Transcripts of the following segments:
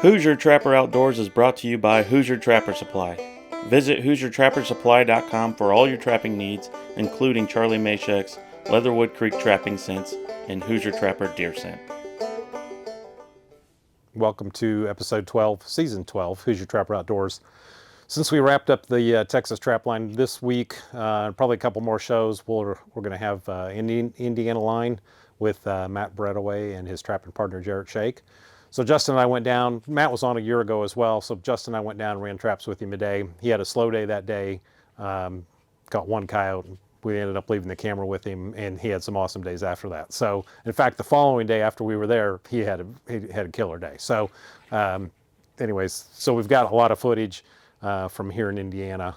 Hoosier Trapper Outdoors is brought to you by Hoosier Trapper Supply. Visit HoosierTrapperSupply.com for all your trapping needs, including Charlie Mashek's Leatherwood Creek trapping scents and Hoosier Trapper deer scent. Welcome to episode 12, season 12, Hoosier Trapper Outdoors. Since we wrapped up the Texas trap line this week, probably a couple more shows, we're going to have Indiana line with Matt Bredeweg and his trapping partner Jarod. So Justin and I went down. Matt was on a year ago as well. So Justin and I went down and ran traps with him today. He had a slow day that day. Got one coyote. We ended up leaving the camera with him, and he had some awesome days after that. So in fact, the following day after we were there, he had a killer day. So anyways, so we've got a lot of footage from here in Indiana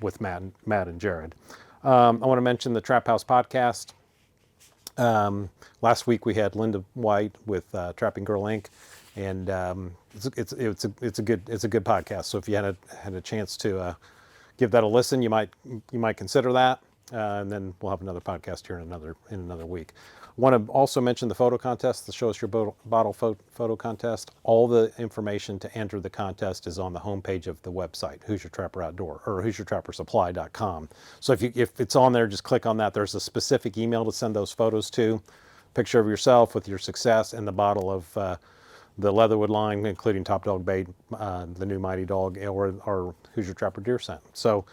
with Matt and Jarod. I want to mention the Trap House podcast. Last week we had Linda White with Trapping Girl Inc. and it's a good podcast. So if you had a chance to give that a listen, you might consider that. And then we'll have another podcast here in another week. I want to also mention the photo contest, the Show Us Your Bottle photo contest. All the information to enter the contest is on the homepage of the website, Hoosier Trapper Outdoor, or HoosierTrapperSupply.com. So if it's on there, just click on that. There's a specific email to send those photos to. Picture of yourself with your success and the bottle of the Leatherwood line, including Top Dog Bait, the new Mighty Dog, or our Hoosier Trapper deer scent. So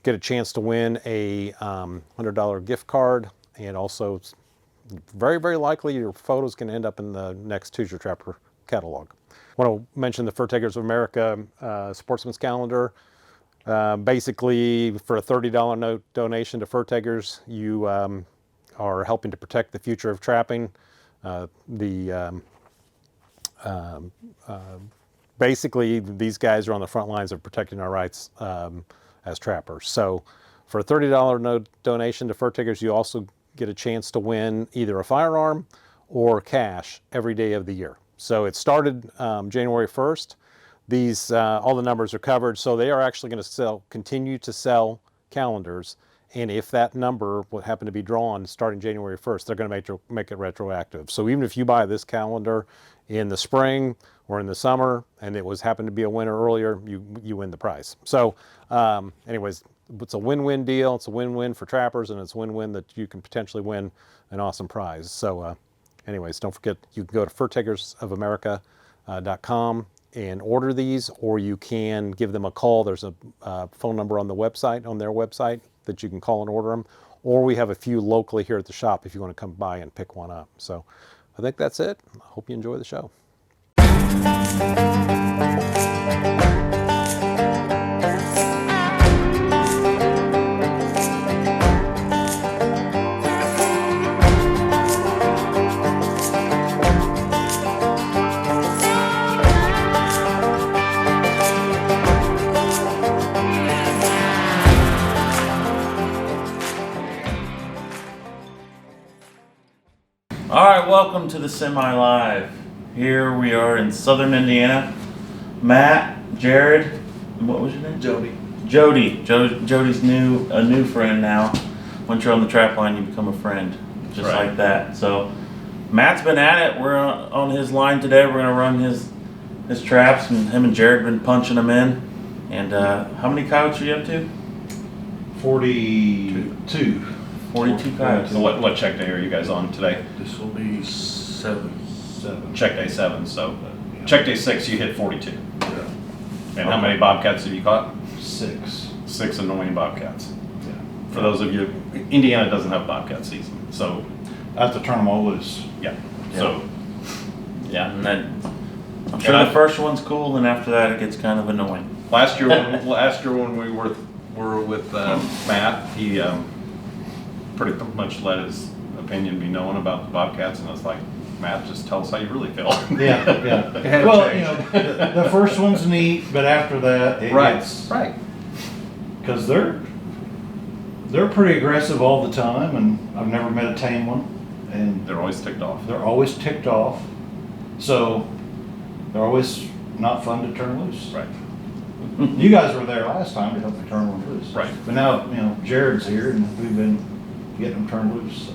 get a chance to win a $100 gift card, and also very, very likely your photos can end up in the next Hoosier Trapper catalog. I want to mention the Fur Takers of America Sportsman's Calendar. Basically, for a $30 donation to Fur Takers, you are helping to protect the future of trapping. Basically, these guys are on the front lines of protecting our rights as trappers. So for a $30 donation to Fur Takers, you also get a chance to win either a firearm or cash every day of the year. So it started January 1st. These all the numbers are covered, so they are actually going to continue to sell calendars. And if that number would happen to be drawn starting January 1st, they're going to make it retroactive. So even if you buy this calendar in the spring or in the summer, and it happened to be a winner earlier, you win the prize. So anyways, it's a win-win deal. It's a win-win for trappers, and it's a win-win that you can potentially win an awesome prize. So anyways, don't forget, you can go to furtakersofamerica.com and order these, or you can give them a call. There's a phone number on their website, that you can call and order them. Or we have a few locally here at the shop if you want to come by and pick one up. So I think that's it. I hope you enjoy the show. Alright, welcome to the Semi-Live. Here we are in southern Indiana. Matt, Jarod, and what was your name? Jody. Jody's a new friend now. Once you're on the trap line, you become a friend. Just right. Like that. So Matt's been at it. We're on his line today. We're going to run his traps, and him and Jarod have been punching them in. And how many coyotes are you up to? 42. 42 coyotes. So what check day are you guys on today? This will be 7. Check day 7. So yeah. Check day 6, you hit 42. Yeah. And how many bobcats have you caught? 6. 6 annoying bobcats. Yeah. For those of you, Indiana doesn't have bobcat season, so I have to turn them all loose. yeah. Yeah. So Yeah, and then I'm sure the first one's cool, and after that it gets kind of annoying. last year when we were with Matt, he pretty much let his opinion be known about the bobcats, and I was like, Matt, just tell us how you really feel. Yeah. Well, the first one's neat, but after that, it gets right. Because they're pretty aggressive all the time, and I've never met a tame one, and They're always ticked off. So they're always not fun to turn loose. Right. You guys were there last time to help me turn one loose. Right. But now, Jarod's here, and we've been getting them turned loose. So.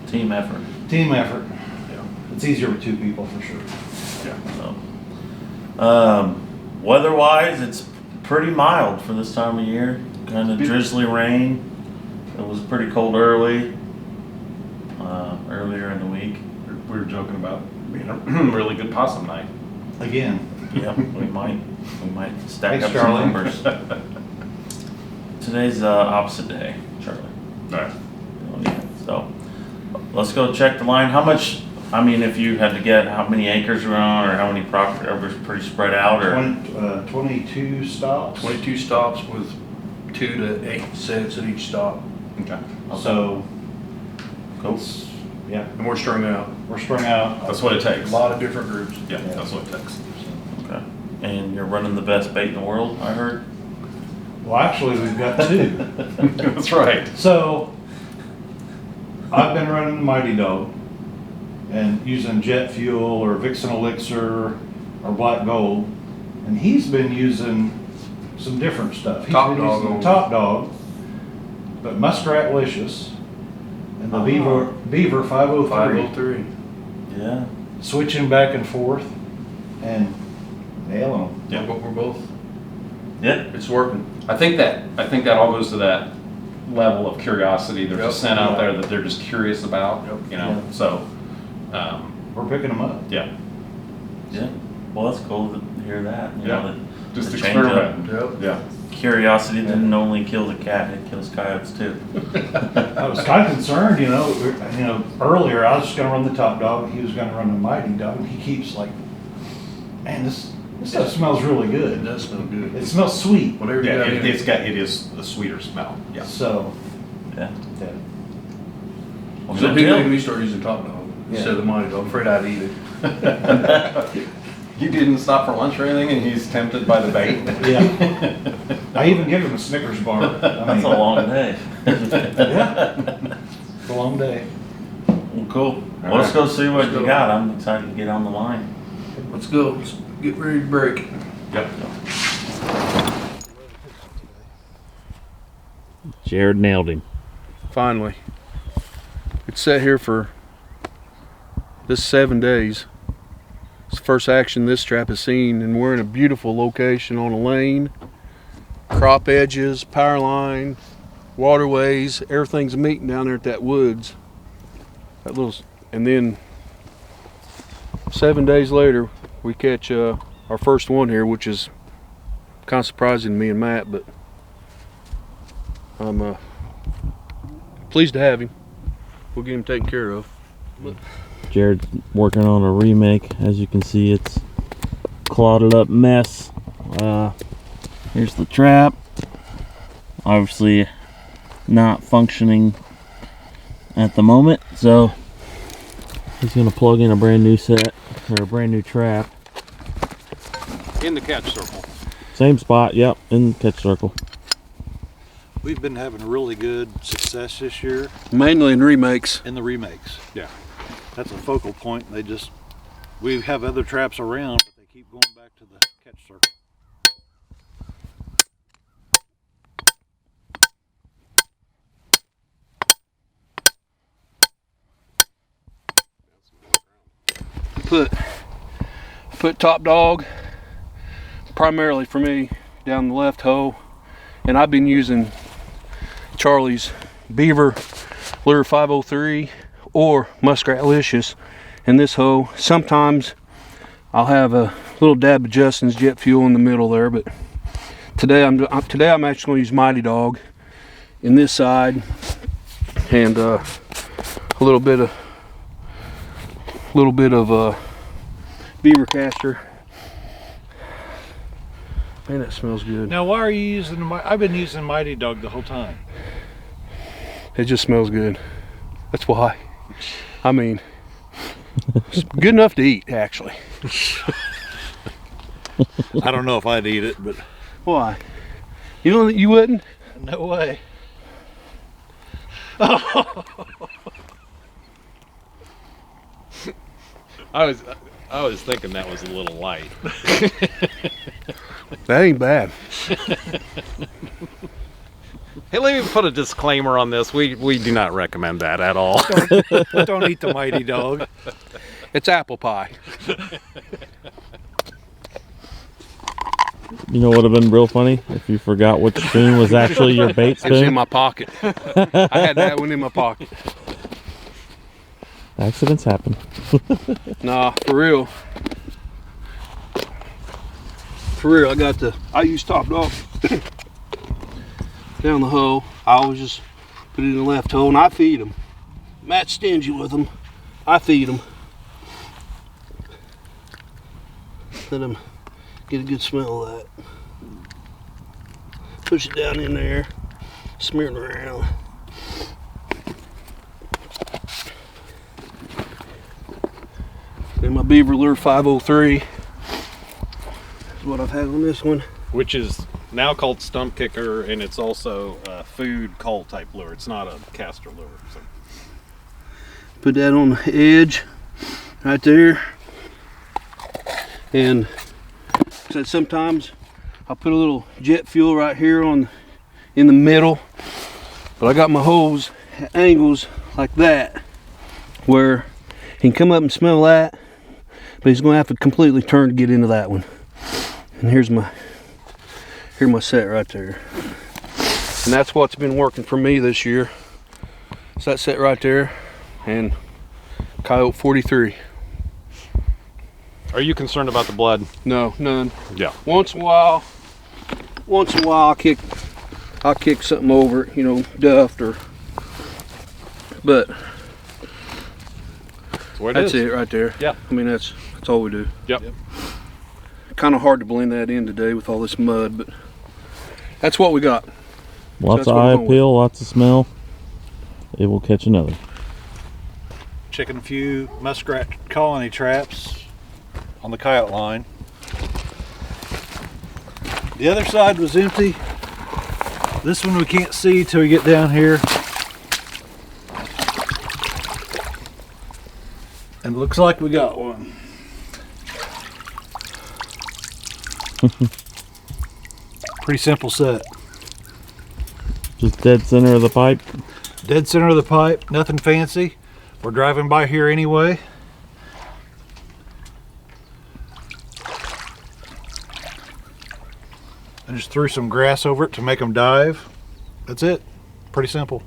Team effort. Team effort. Yeah. It's easier with 2 people for sure. Yeah. So, Weather-wise, it's pretty mild for this time of year. Kind of drizzly rain. It was pretty cold earlier in the week. We were joking about being a really good possum night. Again. Yep, we might stack Thanks, up Charlie. some numbers. Today's opposite day, Charlie. All right. Oh, yeah. So let's go check the line. How much? I mean, if you had to get how many acres we're on, or how many property, or was pretty spread out, or 22 stops. 22 stops with 2 to 8 sets at each stop. Okay. So, cool. yeah, And we're strung out. we're strung out. That's what it takes. A lot of different groups. Yeah, that's what it takes. Okay. And you're running the best bait in the world, I heard. Well, actually, we've got 2. That's right. So, I've been running the Mighty Dog and using jet fuel or Vixen Elixir or Black Gold, and he's been using some different stuff. He's Top been Dog using only. Top Dog, but Muskrat Licious and the Beaver 503. 503. Yeah. Switching back and forth and nailing them. Yeah. But we're both, Yeah. it's working. I think that all goes to that level of curiosity. There's Yep. a scent out there that they're just curious about, Yep. you know, Yeah. so, We're picking them up. yeah, Yeah. Well, that's cool to hear that. You Yeah. know, that just the change up. experiment. Yep. Yeah. Curiosity didn't only kill the cat; it kills coyotes too. I was kind of concerned, earlier I was just gonna run the Top Dog, and he was gonna run the Mighty Dog, and he keeps like, man, this stuff smells really It good. does smell good. It smells sweet. Whatever you Yeah, got in it it. is a sweeter smell. Yeah. So, Yeah. yeah. Well, So good people deal. make me start using Top Dog instead of the Mighty Dog. I'm afraid I'd eat it. You didn't stop for lunch or anything, and he's tempted by the bait. Yeah. I even give him a Snickers bar. That's a long day. Yeah. It's a long day. Well, cool. Well, let's go see what you got. I'm excited to get on the line. Let's go. Let's get ready to break. Yep. Jarod nailed him. Finally. It's sat here for this 7 days. It's the first action this trap has seen, and we're in a beautiful location on a lane. Crop edges, power line, waterways, everything's meeting down there at that woods. That little, and then 7 days later, we catch our first one here, which is kind of surprising to me and Matt, but I'm pleased to have him. We'll get him taken care of. Jared's working on a remake. As you can see, it's clotted up mess. Here's the trap. Obviously not functioning at the moment, so he's gonna plug in a brand new set or a brand new trap. In the catch circle. Same spot, yep, in the catch circle. We've been having really good success this year Mainly in remakes. in the remakes. Yeah. That's a focal point. We have other traps around, but they keep going back to the catch circle. Put Top Dog primarily for me down the left hole, and I've been using Charlie's Beaver Lure 503 or Muskrat Licious in this hole. Sometimes I'll have a little dab of Justin's jet fuel in the middle there, but today I'm actually going to use Mighty Dog in this side, and a little bit of Beaver caster. Man, that smells good. Now, why are you using I've been using Mighty Dog the whole time. It just smells good. That's why. I mean, it's good enough to eat, actually. I don't know if I'd eat it, but Why? You wouldn't? no way. I was thinking that was a little light. That ain't bad. Hey, let me put a disclaimer on this. We do not recommend that at all. Don't eat the Mighty Dog. It's apple pie. You know what would have been real funny? If you forgot which spoon was actually your bait It was in spoon. my pocket. I had that one in my pocket. Accidents happen. Nah, for real. For real, I use top dog down the hole. I always just put it in the left hole and I feed them. Matt's stingy with them. I feed them. Let them get a good smell of that. Push it down in there, smear it around. Then my Beaver Lure 503 is what I've had on this one. Which is now called stump kicker, and it's also a food call type lure. It's not a caster lure. So. Put that on the edge right there. And so sometimes I'll put a little jet fuel right here in the middle. But I got my hose at angles like that where he can come up and smell that, but he's gonna have to completely turn to get into that one. And here's my set right there. And that's what's been working for me this year. It's that set right there and Coyote 43. Are you concerned about the blood? No, none. Yeah. Once in a while I'll kick something over it, you know, duffed or, but that's it right there. Yeah. I mean, that's all we do. Yep. Kind of hard to blend that in today with all this mud, but that's what we got. Lots So of that's what eye I'm going appeal, lots of smell. It will catch another. Checking a few muskrat colony traps on the coyote line. The other side was empty. This one we can't see till we get down here. And it looks like we got one. Pretty simple set. Just dead center of the pipe. Dead center of the pipe, nothing fancy. We're driving by here anyway. I just threw some grass over it to make them dive. That's it. Pretty simple.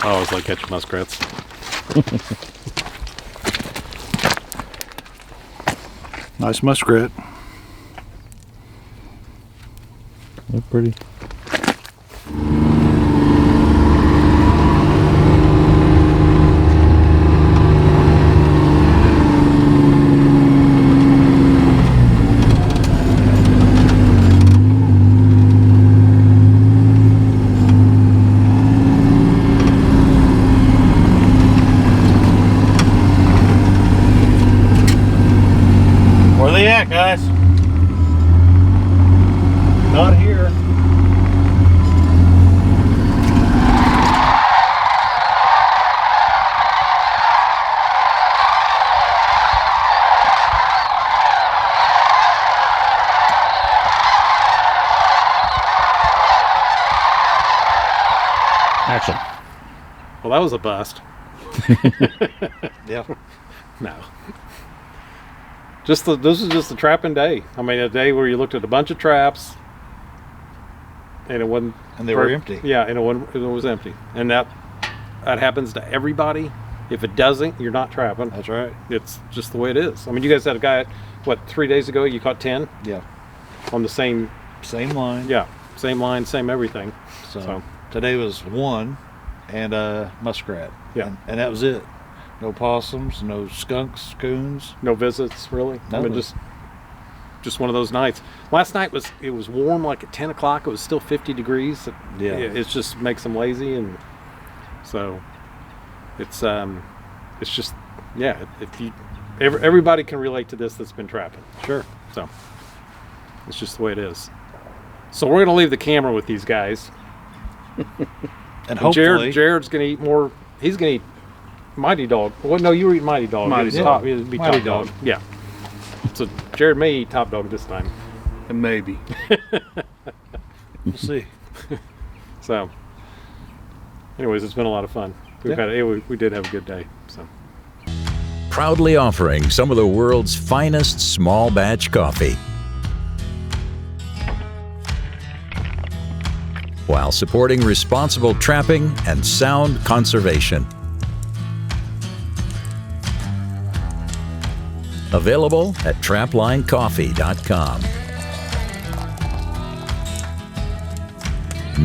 I always like catching muskrats. Nice muskrat. They're pretty. Where they at, guys? Not here. Action. Well, that was a bust. Yeah. No. This is just a trapping day. I mean, a day where you looked at a bunch of traps, and it wasn't. And they were empty. Yeah, and it was empty, and that happens to everybody. If it doesn't, you're not trapping. That's right. It's just the way it is. I mean, you guys had a guy, 3 days ago? You caught 10 Yeah. on the same. Same line. Yeah, same line, same everything. So today was one and a muskrat. Yeah. And that was it. No possums, no skunks, coons. No visits, really. I mean, Nothing. just one of those nights. Last night was warm, like at 10 o'clock. It was still 50 degrees. Yeah. It just makes them lazy, and so it's just If everybody can relate to this that's been trapping. Sure. So it's just the way it is. So we're gonna leave the camera with these guys. And hopefully Jared's gonna eat more. He's gonna eat Mighty Dog. Well, no, you were eating Mighty Dog. Mighty It'd Dog. be Mighty Top Dog. Dog. Yeah. So Jared may eat Top Dog this time. And maybe. we'll see. So, anyways, it's been a lot of fun. We did have a good day. So. proudly offering some of the world's finest small batch coffee, while supporting responsible trapping and sound conservation. Available at traplinecoffee.com.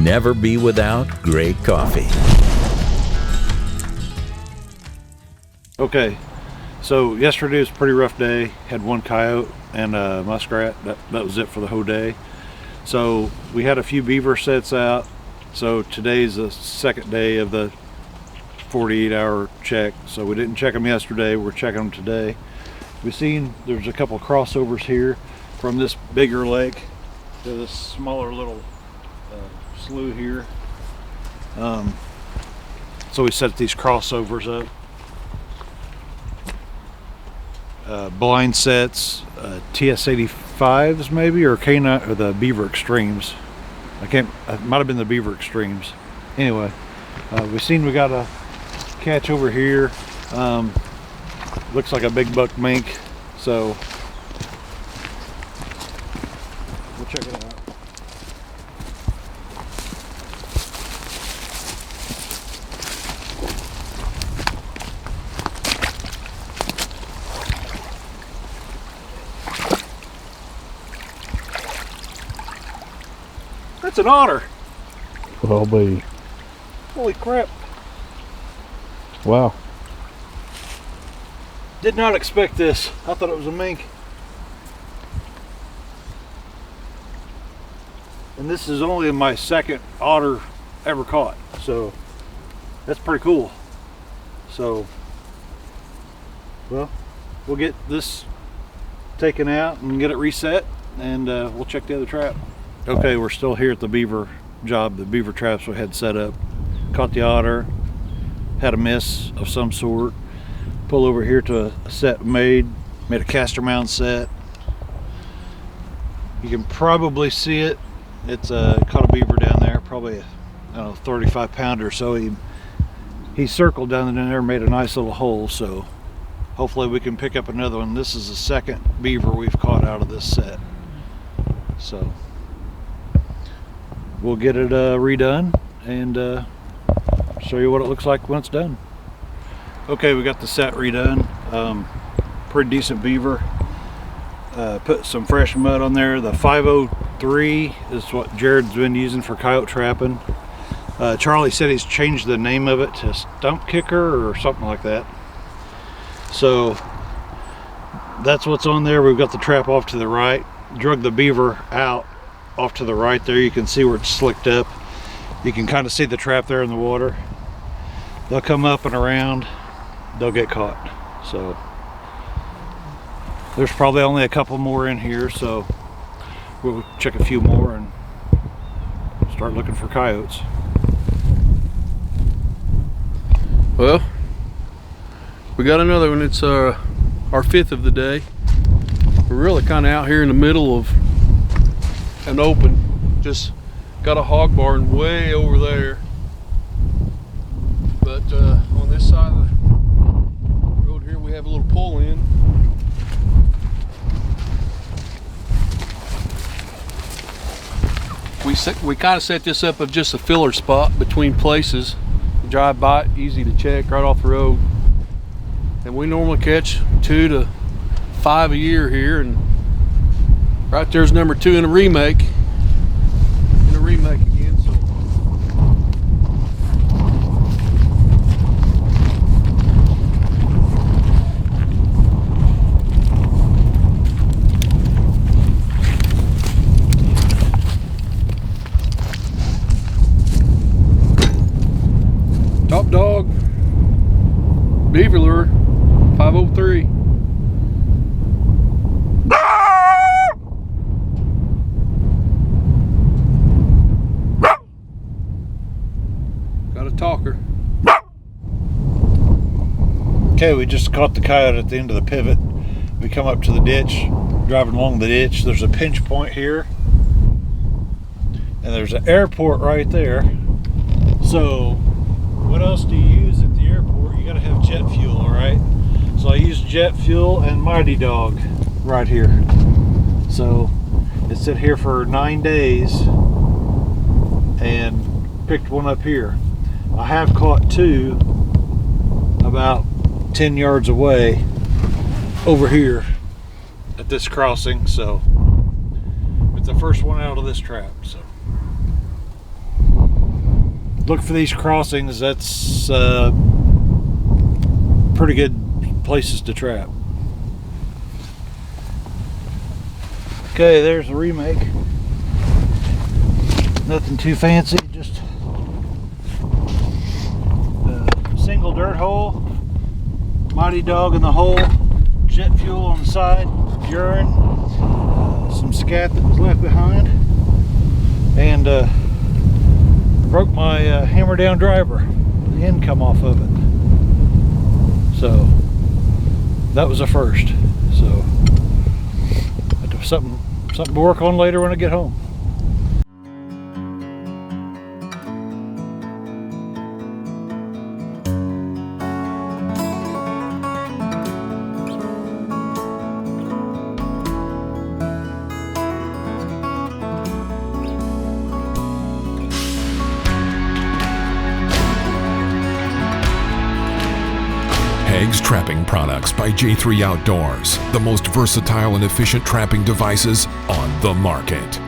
Never be without great coffee. Okay, so yesterday was a pretty rough day. Had one coyote and a muskrat. That was it for the whole day. So we had a few beaver sets out. So today's the second day of the 48-hour check. So we didn't check them yesterday. We're checking them today. We've seen there's a couple crossovers here from this bigger lake to this smaller little slough here. So we set these crossovers up. Blind sets, TS85s maybe, or K9, or the Beaver Extremes. It might have been the Beaver Extremes. Anyway, we've seen we got a catch over here. Looks like a big buck mink, so we'll check it out. That's an otter. Well, be. Holy crap. Wow. Did not expect this. I thought it was a mink. And this is only my second otter ever caught. So that's pretty cool. So, well, we'll get this taken out and get it reset, and we'll check the other trap. Okay, we're still here at the beaver job, the beaver traps we had set up. Caught the otter, had a miss of some sort. Pull over here to a set made a caster mount set. You can probably see it. It's caught a beaver down there, probably I don't know, 35 pounder. So he circled down there and made a nice little hole. So hopefully we can pick up another one. This is the second beaver we've caught out of this set. So we'll get it redone and show you what it looks like when it's done. Okay, we got the set redone. Pretty decent beaver. Put some fresh mud on there. The 503 is what Jarod's been using for coyote trapping. Charlie said he's changed the name of it to Stump Kicker or something like that. So that's what's on there. We've got the trap off to the right. Drug the beaver out off to the right there. You can see where it's slicked up. You can kind of see the trap there in the water. They'll come up and around. They'll get caught. So there's probably only a couple more in here, so we'll check a few more and start looking for coyotes. Well, we got another one. It's our fifth of the day. We're really kind of out here in the middle of an open. Just got a hog barn way over there. But on this side of the road here, we have a little pull in. We kind of set this up as just a filler spot between places. You drive by it, easy to check, right off the road. And we normally catch 2 to 5 a year here, and right there's number 2 in a remake. Again, so top dog, beaver lure, 503. Got a talker. Okay, we just caught the coyote at the end of the pivot. We come up to the ditch, driving along the ditch. There's a pinch point here, and there's an airport right there. So what else do you use at the airport? You gotta have jet fuel, all right? So I used jet fuel and Mighty Dog right here. So it sat here for 9 days and picked one up here. I have caught two about 10 yards away over here at this crossing, so it's the first one out of this trap. So look for these crossings. That's pretty good places to trap. Okay, there's the remake. Nothing too fancy, just a single dirt hole, Mighty Dog in the hole, jet fuel on the side, urine, some scat that was left behind, and broke my hammer down driver. The end come off of it. So that was a first. So something to work on later when I get home. Hags Trapping Products by J3 Outdoors, the most versatile and efficient trapping devices on the market.